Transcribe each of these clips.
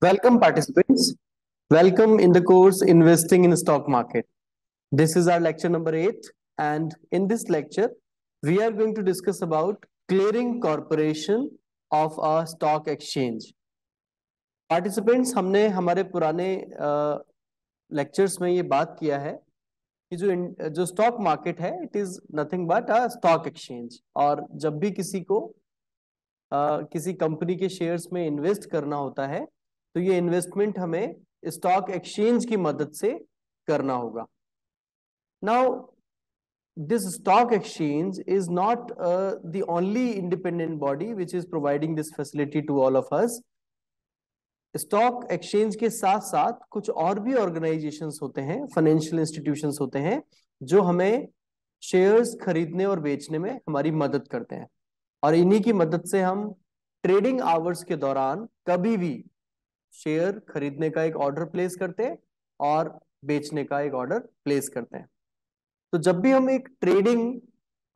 Welcome participants. Welcome in the course Investing in Stock Market. This is our lecture number 8 and in this lecture we are going to discuss about clearing corporation of a stock exchange. Participants, हमने हमारे पुराने lectures में ये बात किया है कि जो स्टॉक मार्केट है it is nothing but a stock exchange, और जब भी किसी को किसी कंपनी के शेयर्स में इन्वेस्ट करना होता है तो ये इन्वेस्टमेंट हमें स्टॉक एक्सचेंज की मदद से करना होगा. Now this stock exchange is not the only independent body which is providing this facility to all of us. Stock exchange के साथ साथ कुछ और भी ऑर्गेनाइजेशंस होते हैं, फाइनेंशियल इंस्टीट्यूशंस होते हैं जो हमें शेयर्स खरीदने और बेचने में हमारी मदद करते हैं, और इन्हीं की मदद से हम ट्रेडिंग आवर्स के दौरान कभी भी शेयर खरीदने का एक ऑर्डर प्लेस करते हैं और बेचने का एक ऑर्डर प्लेस करते हैं. तो जब भी हम एक ट्रेडिंग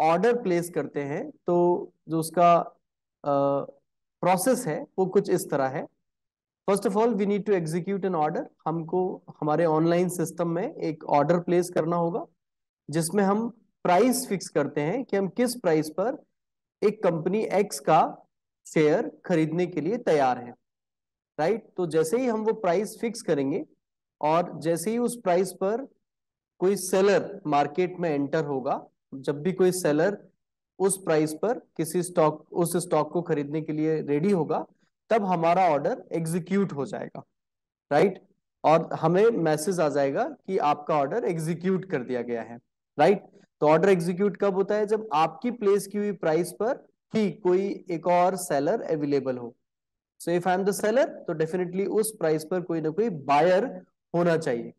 ऑर्डर प्लेस करते हैं तो जो उसका प्रोसेस है वो कुछ इस तरह है. First of all we need to execute an order. हमको हमारे ऑनलाइन सिस्टम में एक ऑर्डर प्लेस करना होगा जिसमें हम प्राइस फिक्स करते हैं कि हम किस प्राइस पर एक कंपनी एक्स का शेयर खरीदने के लिए तैयार है. राइट, तो जैसे ही हम वो प्राइस फिक्स करेंगे और जैसे ही उस प्राइस पर कोई सेलर मार्केट में एंटर होगा, जब भी कोई सेलर उस प्राइस पर किसी उस स्टॉक को खरीदने के लिए रेडी होगा, तब हमारा ऑर्डर एग्जीक्यूट हो जाएगा. राइट, और हमें मैसेज आ जाएगा कि आपका ऑर्डर एग्जीक्यूट कर दिया गया है. राइट, तो ऑर्डर एग्जीक्यूट कब होता है? जब आपकी प्लेस की हुई प्राइस पर ही कोई एक और सेलर अवेलेबल हो. So if I am the seller तो डेफिनेटली उस प्राइस पर कोई ना कोई बायर होना चाहिए.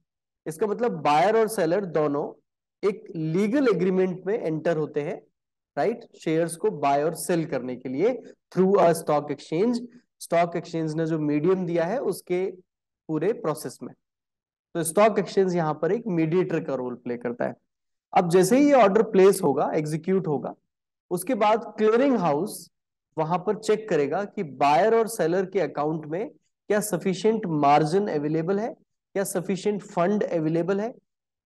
इसका मतलब बायर और सेलर दोनों एक लीगल एग्रीमेंट में एंटर होते हैं, राइट, शेयर्स को बाय और सेल करने के लिए through a stock exchange. Stock exchange ने जो मीडियम दिया है उसके पूरे प्रोसेस में. तो स्टॉक एक्सचेंज यहां पर एक मीडिएटर का रोल प्ले करता है. अब जैसे ही ये ऑर्डर प्लेस होगा, एग्जीक्यूट होगा, उसके बाद क्लियरिंग हाउस वहां पर चेक करेगा कि बायर और सेलर के अकाउंट में क्या सफिशिएंट मार्जिन अवेलेबल है, क्या सफिशिएंट फंड अवेलेबल है.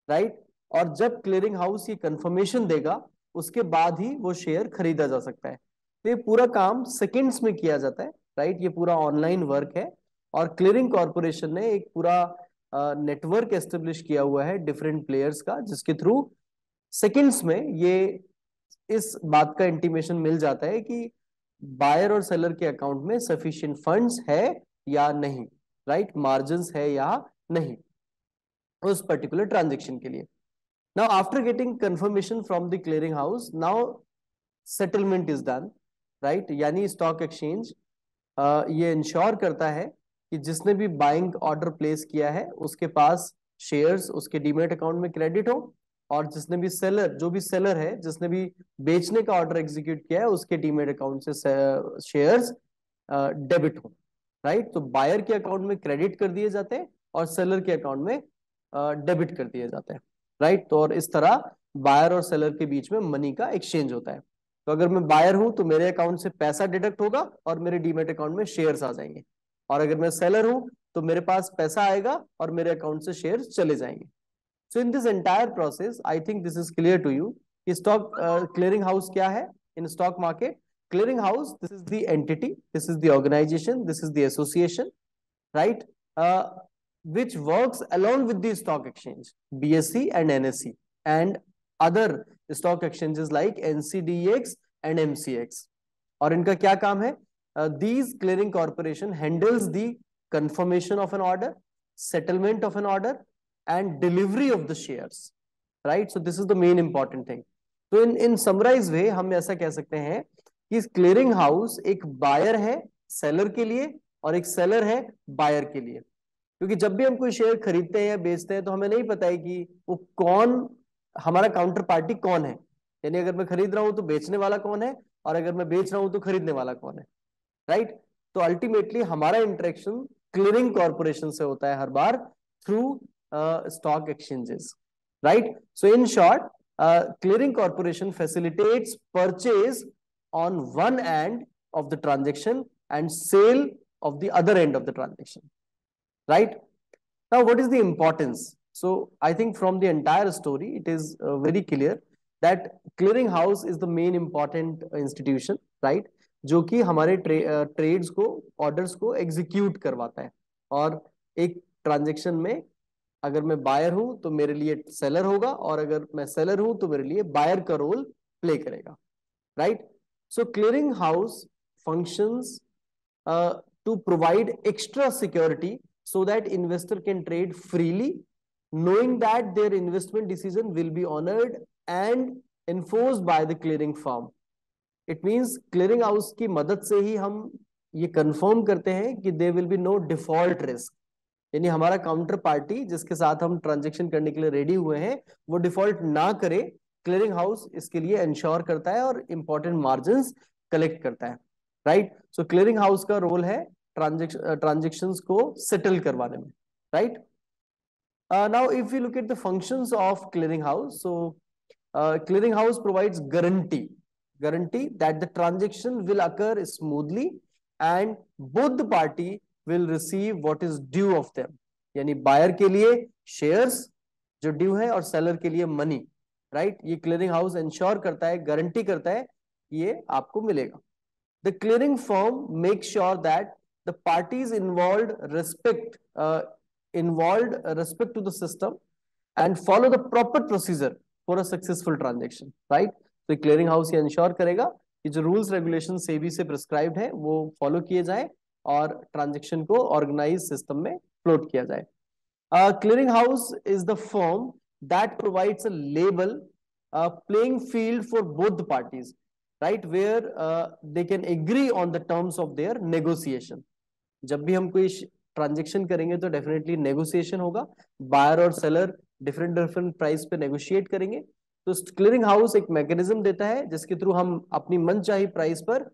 राइट, और जब क्लियरिंग हाउस ये कंफर्मेशन देगा उसके बाद ही वो शेयर खरीदा जा सकता है. तो ये पूरा काम सेकेंड्स में किया जाता है. राइट, ये पूरा ऑनलाइन वर्क है और क्लियरिंग कॉर्पोरेशन ने एक पूरा नेटवर्क एस्टेब्लिश किया हुआ है डिफरेंट प्लेयर्स का, जिसके थ्रू सेकेंड्स में ये इस बात का इंटीमेशन मिल जाता है कि बायर और सेलर के अकाउंट में सफिशिएंट फंड्स है या नहीं, राइट, मार्जिन्स है या नहीं उस पर्टिकुलर ट्रांजेक्शन के लिए. Now after getting confirmation from the clearing house, now settlement is done. Right, यानी स्टॉक एक्सचेंज ये इंश्योर करता है कि जिसने भी बाइंग ऑर्डर प्लेस किया है उसके पास शेयर्स उसके डीमेट अकाउंट में क्रेडिट हो, और जिसने भी जो भी सेलर है जिसने भी बेचने का ऑर्डर एग्जीक्यूट किया है उसके डीमेट अकाउंट से शेयर्स डेबिट हो. राइट, तो बायर के अकाउंट में क्रेडिट कर दिए जाते हैं और सेलर के अकाउंट में डेबिट कर दिए जाते हैं. राइट, तो और इस तरह बायर और सेलर के बीच में मनी का एक्सचेंज होता है. तो अगर मैं बायर हूं तो मेरे अकाउंट से पैसा डिडक्ट होगा और मेरे डीमेट अकाउंट में शेयर्स आ जाएंगे, और अगर मैं सेलर हूं तो मेरे पास पैसा आएगा और मेरे अकाउंट से शेयर्स चले जाएंगे. So in this entire process I think this is clear to you कि स्टॉक क्लियरिंग हाउस क्या है in stock market. Clearing house, this is the entity, this is the organization, this is the association, right, which works along with the stock exchange, BSE and NSE, and other stock exchanges like NCDEX and MCX. और इनका क्या काम है? These clearing corporation handles the confirmation of an order, settlement of an order, and delivery of the shares. Right, so this is the main important thing. तो in summarize way हम ऐसा कह सकते हैं कि क्लियरिंग हाउस एक buyer है seller के लिए और एक सेलर है बायर के लिए. क्योंकि जब भी हम कोई शेयर खरीदते हैं या बेचते हैं तो हमें नहीं पता है कि वो कौन हमारा काउंटर पार्टी कौन है. यानी अगर मैं खरीद रहा हूं तो बेचने वाला कौन है, और अगर मैं बेच रहा हूं तो खरीदने वाला कौन है. राइट, तो अल्टीमेटली हमारा इंटरेक्शन क्लियरिंग कॉर्पोरेशन से होता है हर बार through stock exchanges. Right, so in short clearing corporation facilitates purchase on one end of the transaction and sale of the other end of the transaction. right? Now, what is the importance? So I think from the entire story it is very clear that clearing house is the main important institution, right? जो कि हमारे trades को, orders को execute करवाता है। और एक transaction में अगर मैं बायर हूं तो मेरे लिए सेलर होगा, और अगर मैं सेलर हूं तो मेरे लिए बायर का रोल प्ले करेगा, right? So clearing house functions to provide extra security so that investor can trade freely, knowing that their investment decision will be honored and enforced by the clearing firm. It means clearing house की मदद से ही हम ये confirm करते हैं कि there will be no default risk, यानी हमारा काउंटर पार्टी जिसके साथ हम ट्रांजेक्शन करने के लिए रेडी हुए हैं वो डिफॉल्ट ना करे। क्लियरिंग हाउस इसके लिए इंश्योर करता है और इंपॉर्टेंट मार्जिन्स कलेक्ट करता है, राइट? सो क्लियरिंग हाउस का रोल है ट्रांजेक्शंस को सेटल करवाने में, right? Now if you look at the functions of clearing house, so clearing house provides guarantee that the transaction will occur smoothly and both the party will receive what is due of them. यानी buyer के लिए shares जो due है और seller के लिए money, right? ये clearing house ensure करता है, गारंटी करता है ये आपको मिलेगा। The clearing firm makes sure that the parties involved respect to the system and follow the proper procedure for a successful transaction, right? तो क्लियरिंग हाउस ये इंश्योर करेगा कि जो रूल्स रेगुलेशन सेबी से प्रिस्क्राइब्ड है वो फॉलो किए जाए और ट्रांजैक्शन को ऑर्गेनाइज सिस्टम में फ्लोट किया जाए। Clearing house is the firm that provides a level playing field for both the parties, right, where they can agree on the terms of their negotiation. जब भी हम कोई ट्रांजेक्शन करेंगे तो डेफिनेटली नेगोशिएशन होगा, बायर और सेलर डिफरेंट डिफरेंट प्राइस पे negotiate करेंगे। तो क्लियरिंग हाउस एक मैकेनिज्म देता है जिसके थ्रू हम अपनी मनचाही प्राइस पर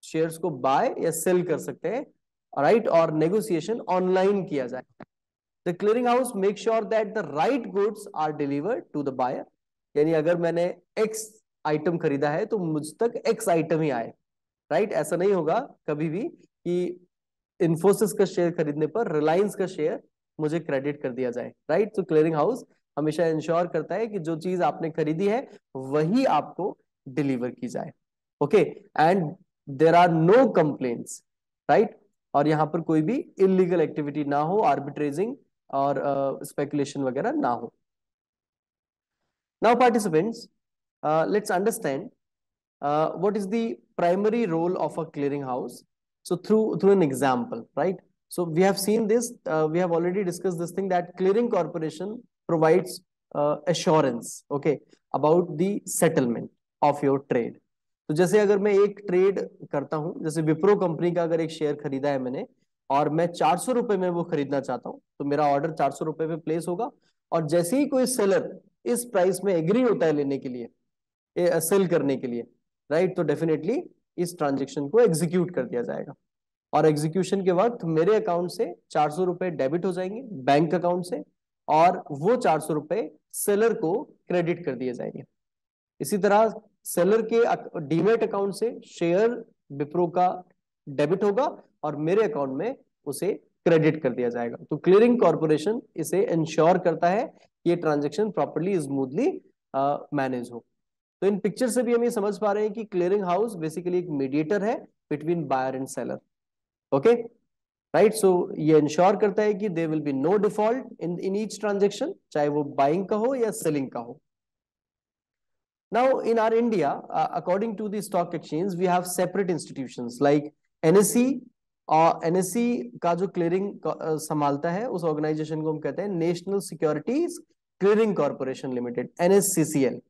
शेयर्स को बाय या सेल कर सकते हैं, राइट? और नेगोशिएशन ऑनलाइन किया जाए। The clearing house make sure that the right goods are delivered to the buyer, यानी अगर मैंने एक्स आइटम खरीदा है तो मुझ तक एक्स आइटम ही आए, राइट? ऐसा नहीं होगा कभी भी कि इन्फोसिस का शेयर खरीदने पर रिलायंस का शेयर मुझे क्रेडिट कर दिया जाए, राइट? तो क्लियरिंग हाउस हमेशा इंश्योर करता है कि जो चीज आपने खरीदी है वही आपको डिलीवर की जाए, okay? And there are no complaints, right? और यहां पर कोई भी इलीगल एक्टिविटी ना हो, आर्बिट्रेजिंग और स्पेकुलेशन वगैरह ना हो। Now participants, let's understand what is the primary role of a clearing house. So through an example, right? So we have seen this, we have already discussed this thing, that clearing corporation provides assurance, okay, about the settlement of your trade. तो जैसे अगर मैं एक trade करता हूं, जैसे Wipro company का अगर एक शेयर खरीदा है मैंने और मैं 400 रुपए में वो खरीदना चाहता हूं, तो मेरा ऑर्डर 400 रुपए पे प्लेस होगा। और जैसे ही कोई सेलर इस प्राइस में एग्री होता है लेने के लिए, सेल करने के लिए, राइट, तो डेफिनेटली इस ट्रांजेक्शन को एग्जीक्यूट कर दिया जाएगा। और एग्जीक्यूशन के वक्त मेरे अकाउंट से 400 रुपए डेबिट हो जाएंगे बैंक अकाउंट से, और वो 400 रुपए सेलर को क्रेडिट कर दिए जाएंगे। इसी तरह सेलर के डीमेट अकाउंट से शेयर विप्रो का डेबिट होगा और मेरे अकाउंट में उसे क्रेडिट कर दिया जाएगा। तो क्लियरिंग कॉर्पोरेशन इसे इंश्योर करता है कि ये ट्रांजेक्शन प्रॉपर्ली स्मूथली मैनेज हो। तो इन पिक्चर से भी हम ये समझ पा रहे हैं कि क्लियरिंग हाउस बेसिकली एक मीडिएटर है between buyer and seller, okay, right? So ये इंश्योर करता है कि there will be no default in each transaction, चाहे वो बाइंग का हो या सेलिंग का हो। Now in our India, according to the stock exchange, we have separate institutions like NSC. और एनएससी का जो क्लियरिंग संभालता है उस ऑर्गेनाइजेशन को हम कहते हैं National Securities Clearing corporation Limited, NSCCL.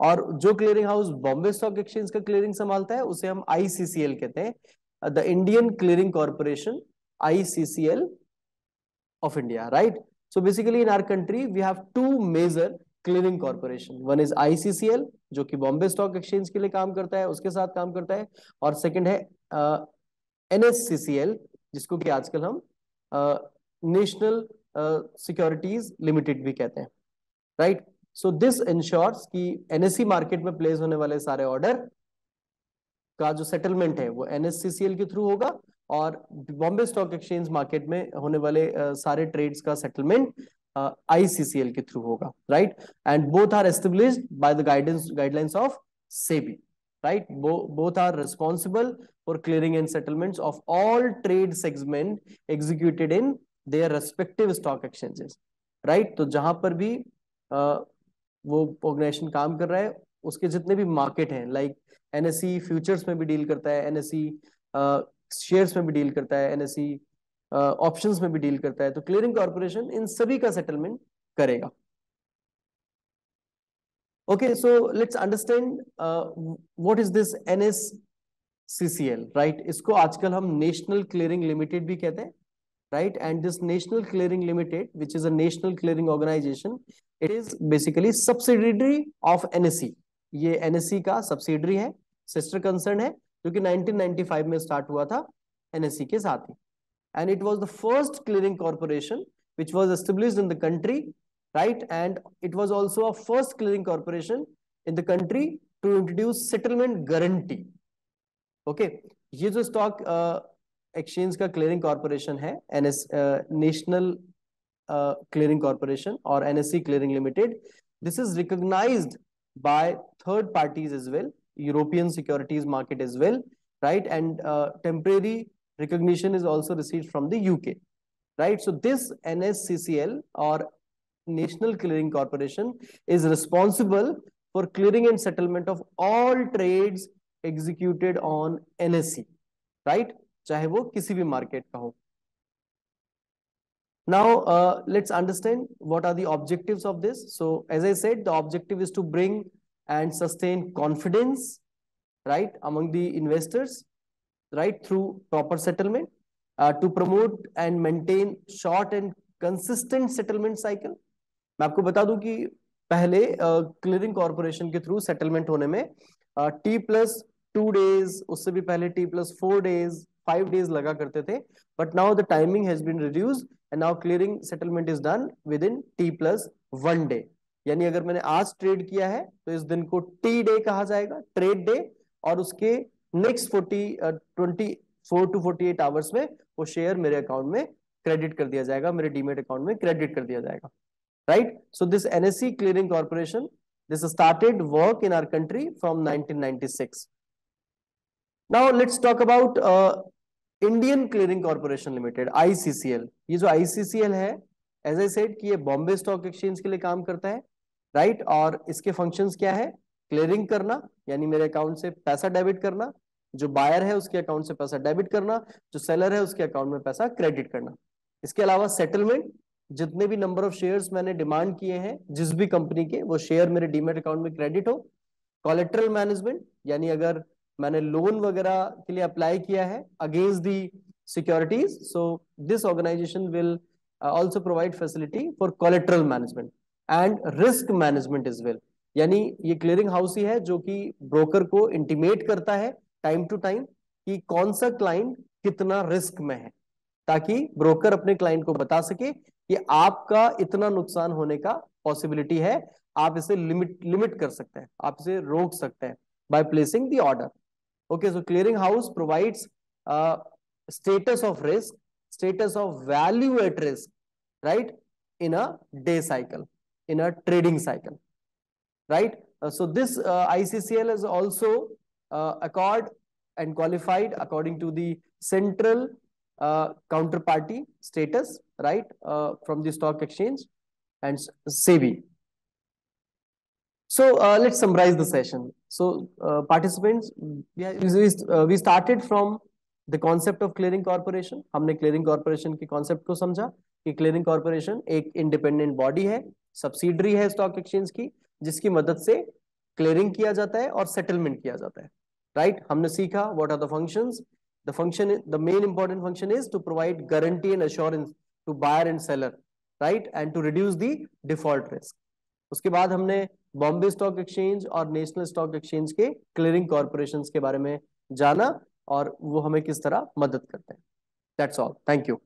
और जो clearing house Bombay stock exchange का क्लियरिंग संभालता है उसे हम आईसीसीएल कहते हैं, the Indian clearing Corporation, ICCL of India, right? So basically in our country we have two major clearing corporation, one is ICCL जो कि बॉम्बे स्टॉक एक्सचेंज के लिए काम करता है, उसके साथ काम करता है, और सेकंड है एनएससीसीएल जिसको कि आजकल हम नेशनल सिक्योरिटीज लिमिटेड भी कहते हैं, राइट? सो दिस इंश्योर्स कि एनएससी मार्केट में प्लेस होने वाले सारे ऑर्डर का जो सेटलमेंट है वो NSCCL के थ्रू होगा, और बॉम्बे स्टॉक एक्सचेंज मार्केट में होने वाले सारे ट्रेड्स का सेटलमेंट ICCL के थ्रू होगा, right. And both are established by the guidelines of SEBI, right? Both are responsible for clearing and settlements of all trade segment executed in their respective stock exchanges, right? तो जहां पर भी वो organisation काम कर रहा है, उसके जितने भी मार्केट हैं, लाइक NSE फ्यूचर्स में भी डील करता है, NSE शेयर्स में भी डील करता है, NSE ऑप्शंस में भी डील करता है, तो क्लियरिंग कॉर्पोरेशन इन सभी का सेटलमेंट करेगा। Okay, so let's understand what is this NSCCL, right? इसको आजकल हम नेशनल क्लियरिंग लिमिटेड भी कहते हैं, right? And this National Clearing Limited, which is a national clearing organization, it is basically subsidiary of NSE. ये NSE का subsidiary है, sister concern है, जो कि 1995 में start हुआ था NSE के साथ ही. And it was the first clearing corporation which was established in the country, right? And it was also a first clearing corporation in the country to introduce settlement guarantee. Okay, ये जो stock exchange का clearing corporation है, national clearing corporation और NSE clearing limited, this is recognised by third parties as well, European securities market as well, right? And temporary recognition is also received from the UK, right? So this NSCCL or National Clearing Corporation is responsible for clearing and settlement of all trades executed on NSE, right? चाहे वो किसी भी market का हो. Now let's understand what are the objectives of this. So as I said, the objective is to bring and sustain confidence, right, among the investors, right, through proper settlement, to promote and maintain short and consistent settlement cycle. मैं आपको बता दूं कि पहले clearing corporation के through settlement होने में T+2 days, उससे भी पहले T+4 days, 5 days लगा करते थे, but now the timing has been reduced and now clearing settlement is done within T+1 day. यानी अगर मैंने आज ट्रेड किया है तो इस दिन को T डे कहा जाएगा, ट्रेड डे, और उसके नेक्स्ट 24 to 48 आवर्स में वो शेयर मेरे अकाउंट में क्रेडिट कर दिया जाएगा, मेरे डीमेट अकाउंट में क्रेडिट कर दिया जाएगा, right? So this NSE clearing corporation, this started work in our country from 1996. Now let's talk about Indian clearing corporation limited, ICCL. ये जो ICCL है, एज आई सेड कि ये बॉम्बे स्टॉक एक्सचेंज के लिए काम करता है, राइट? और इसके फंक्शंस क्या है? क्लियरिंग करना, यानी मेरे अकाउंट से पैसा डेबिट करना, जो बायर है उसके अकाउंट से पैसा डेबिट करना, जो सेलर है उसके अकाउंट में पैसा क्रेडिट करना. इसके अलावा सेटलमेंट, जितने भी नंबर ऑफ शेयर्स मैंने डिमांड किए हैं जिस भी कंपनी के, वो शेयर मेरे डीमेट अकाउंट में क्रेडिट हो. कोलेटरल मैनेजमेंट, यानी अगर मैंने लोन वगैरह के लिए अप्लाई किया है against the securities, so this organisation will also provide facility for collateral management and risk management as well. यानी ये क्लियरिंग हाउस ही है जो कि ब्रोकर को इंटीमेट करता है टाइम टू टाइम कि कौन सा क्लाइंट कितना रिस्क में है, ताकि ब्रोकर अपने क्लाइंट को बता सके कि आपका इतना नुकसान होने का पॉसिबिलिटी है, आप इसे लिमिट कर सकते हैं, आप इसे रोक सकते हैं by placing the order. Okay, so clearing house provides status of risk, status of value at risk, right, in a day cycle, in a trading cycle, right? So this ICCL is also accord and qualified according to the central counterparty status, right, from the stock exchange and SEBI. So let's summarize the session. So participants, we started from the concept of clearing corporation. हमने clearing corporation के concept को समझा कि clearing corporation एक independent body है, subsidiary है stock exchange की, जिसकी मदद से क्लियरिंग किया जाता है और सेटलमेंट किया जाता है, राइट? हमने सीखा what are the functions. The main important function is to provide guarantee and assurance to buyer and seller, right, and to reduce the default risk. उसके बाद हमने बॉम्बे स्टॉक एक्सचेंज और नेशनल स्टॉक एक्सचेंज के clearing corporation के बारे में जाना और वो हमें किस तरह मदद करते हैं. That's all. Thank you.